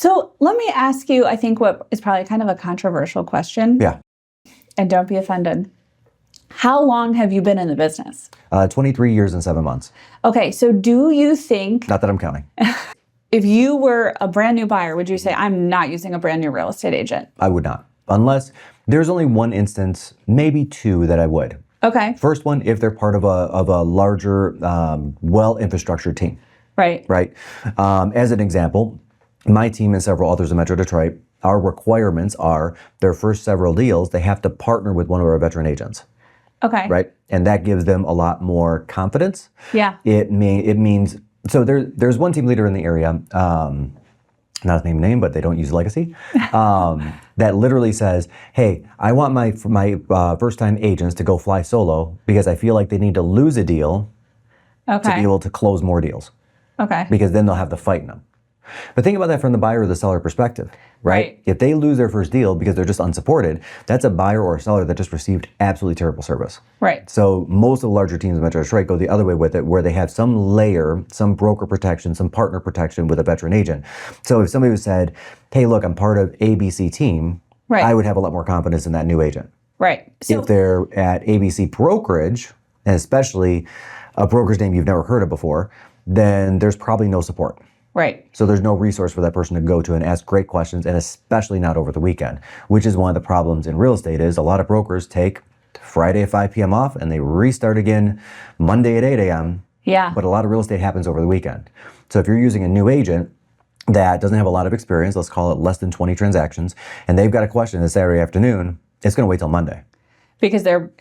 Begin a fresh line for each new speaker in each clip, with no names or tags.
So let me ask you, I think what is probably kind of a controversial question.
Yeah.
And don't be offended. How long have you been in the business?
23 years and 7 months.
Okay, so do you think,
Not that I'm counting.
if you were a brand new buyer, would you say, I'm not using a brand new real estate agent?
I would not. Unless there's only one instance, maybe two that I would.
Okay.
First one, if they're part of a larger, well-infrastructured team.
Right.
Right. As an example, my team and several others in Metro Detroit, our requirements are their first several deals, they have to partner with one of our veteran agents.
Okay.
Right. And that gives them a lot more confidence.
Yeah.
It means, so there's one team leader in the area, not to name, but they don't use legacy, that literally says, hey, I want my first time agents to go fly solo because I feel like they need to lose a deal to be able to close more deals.
Okay.
Because then they'll have to fight them. But think about that from the buyer or the seller perspective, right? If they lose their first deal because they're just unsupported, that's a buyer or a seller that just received absolutely terrible service.
Right.
So most of the larger teams in Metro Detroit go the other way with it, where they have some layer, some broker protection, some partner protection with a veteran agent. So if somebody said, hey, look, I'm part of ABC team, I would have a lot more confidence in that new agent.
Right. So
if they're at ABC brokerage, and especially a broker's name you've never heard of before, then there's probably no support.
Right.
So there's no resource for that person to go to and ask great questions, and especially not over the weekend, which is one of the problems in real estate is a lot of brokers take Friday at 5 p.m. off and they restart again Monday at 8 a.m.
Yeah.
But a lot of real estate happens over the weekend. So if you're using a new agent that doesn't have a lot of experience, let's call it less than 20 transactions, and they've got a question this Saturday afternoon, it's going to wait till Monday. Because their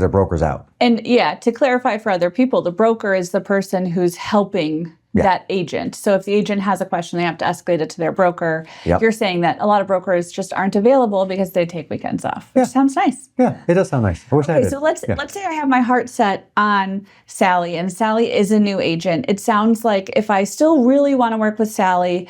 broker's out.
And yeah, to clarify for other people, the broker is the person who's helping that agent. So if the agent has a question, they have to escalate it to their broker. You're saying that a lot of brokers just aren't available because they take weekends off, which sounds nice.
Yeah, it does sound nice. I wish I did.
So let's say I have my heart set on Sally, and Sally is a new agent. It sounds like if I still really want to work with Sally,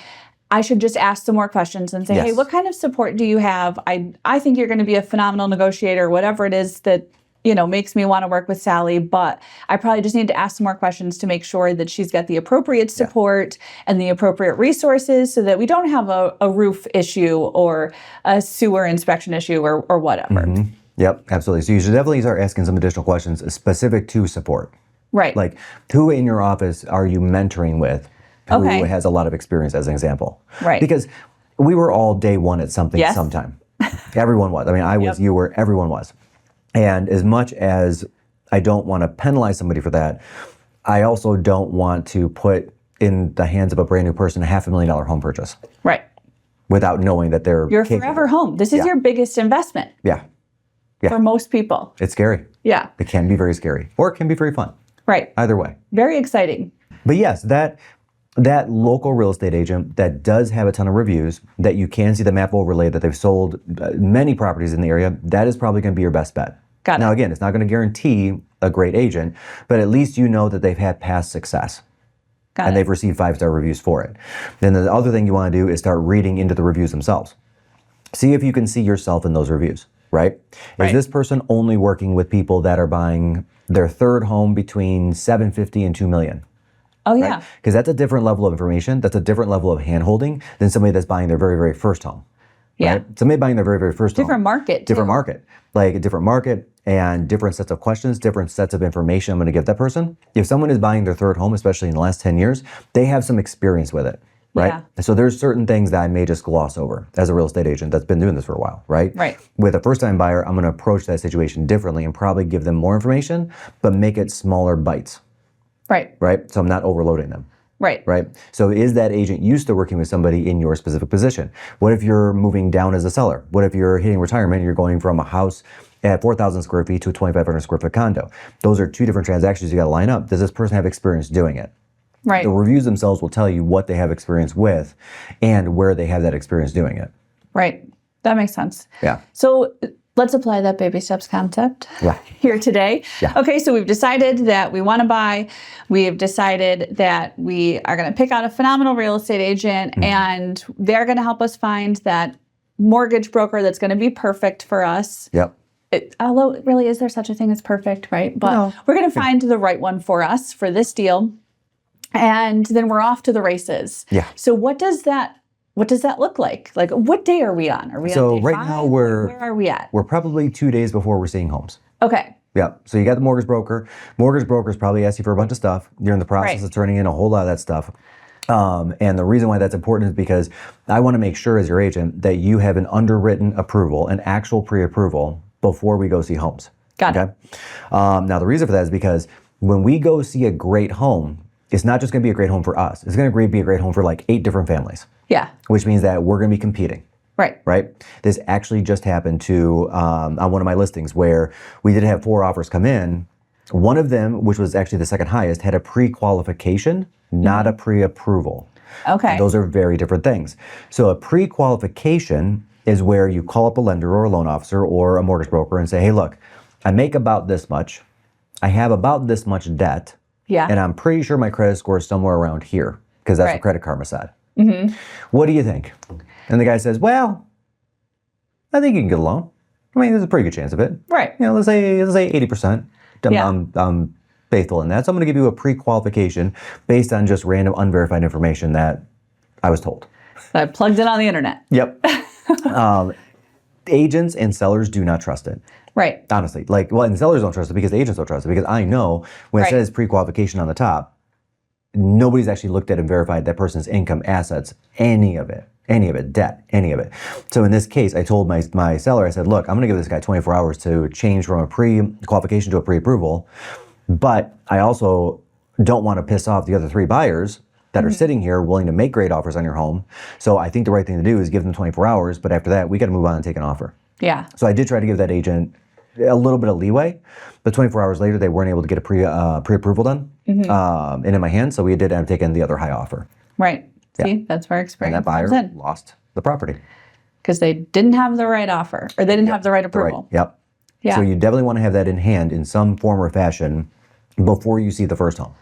I should just ask some more questions and say, hey, what kind of support do you have? I think you're going to be a phenomenal negotiator, whatever it is that, makes me want to work with Sally, but I probably just need to ask some more questions to make sure that she's got the appropriate support and the appropriate resources so that we don't have a roof issue or a sewer inspection issue or whatever.
Mm-hmm. Yep, absolutely. So you should definitely start asking some additional questions specific to support.
Right.
Like, who in your office are you mentoring with who has a lot of experience, as an example?
Right.
Because we were all day one at something sometime. Everyone was. I mean, I was, you were, everyone was. And as much as I don't want to penalize somebody for that, I also don't want to put in the hands of a brand new person a $500,000 home purchase. Right. Without knowing that they're
your forever home. This is your biggest investment.
Yeah.
For most people.
It's scary.
Yeah.
It can be very scary. Or it can be very fun. Right. Either way.
Very exciting.
But yes, that local real estate agent that does have a ton of reviews, that you can see the map overlay that they've sold many properties in the area, that is probably going to be your best bet. Got it. Now again, it's not going to guarantee a great agent, but at least you know that they've had past success. And they've received 5-star reviews for it. Then the other thing you want to do is start reading into the reviews themselves. See if you can see yourself in those reviews, right? Is this person only working with people that are buying their third home between $750,000 and $2 million? Oh, yeah. Because that's a different level of information. That's a different level of hand-holding than somebody that's buying their very, very first home. Yeah. Right? Somebody buying their very, very first home.
Different market.
Different market. Like a different market and different sets of questions, different sets of information I'm going to give that person. If someone is buying their third home, especially in the last 10 years, they have some experience with it. Right? Yeah. So there's certain things that I may just gloss over as a real estate agent that's been doing this for a while, right? Right. With a first-time buyer, I'm going to approach that situation differently and probably give them more information, but make it smaller bites. Right. Right? So I'm not overloading them. Right. Right. So is that agent used to working with somebody in your specific position? What if you're moving down as a seller? What if you're hitting retirement and you're going from a house at 4,000 square feet to a 2,500 square foot condo? Those are two different transactions you got to line up. Does this person have experience doing it? Right. The reviews themselves will tell you what they have experience with and where they have that experience doing it. Right. That makes sense. Yeah. So let's apply that baby steps concept here today. Yeah. Okay, so we've decided that we want to buy. We have decided that we are going to pick out a phenomenal real estate agent and they're going to help us find that mortgage broker that's going to be perfect for us. Yep. Although, really, is there such a thing as perfect, right? But we're going to find the right one for us for this deal. And then we're off to the races. Yeah. So what does that
what does that look like? Like, what day are we on? Are we
So
on day
right
5?
now
Where are we at?
we're probably 2 days before we're seeing homes.
Okay.
Yeah. So you got the mortgage broker. Mortgage brokers probably ask you for a bunch of stuff. You're in the process of turning in a whole lot of that stuff. And the reason why that's important is because I want to make sure as your agent that you have an underwritten approval, an actual pre-approval before we go see homes.
Got it.
Now the reason for that is because when we go see a great home, it's not just going to be a great home for us. It's going to be a great home for like 8 different families.
Yeah.
Which means that we're going to be competing. Right. This actually just happened to on one of my listings where we did have 4 offers come in. One of them, which was actually the second highest, had a pre-qualification, not a pre-approval.
Okay.
And those are very different things. So a pre-qualification is where you call up a lender or a loan officer or a mortgage broker and say, hey, look, I make about this much. I have about this much debt.
Yeah.
And I'm pretty sure my credit score is somewhere around here because that's what Credit Karma said. What do you think? And the guy says, well, I think you can get a loan. I mean, there's a pretty good chance of it.
Right.
You know, let's say 80%. I'm faithful in that. So I'm going to give you a pre-qualification based on just random unverified information that I was told.
I plugged it on the internet.
Yep. Agents and sellers do not trust it.
Right.
Honestly. And sellers don't trust it because the agents don't trust it. Because I know when it says pre-qualification on the top, nobody's actually looked at and verified that person's income, assets, any of it, debt, any of it. So in this case, I told my seller, I said, look, I'm going to give this guy 24 hours to change from a pre-qualification to a pre-approval, but I also don't want to piss off the other 3 buyers that are sitting here willing to make great offers on your home. So I think the right thing to do is give them 24 hours, but after that, we got to move on and take an offer.
Yeah.
So I did try to give that agent a little bit of leeway, but 24 hours later, they weren't able to get a pre-approval done and in my hand, so we did end up taking the other high offer.
Right. See, that's where experience
and that buyer
comes in.
lost the property.
Because they didn't have the right offer, or they didn't have the right approval.
Yep.
Yeah.
So you definitely want to have that in hand in some form or fashion before you see the first home.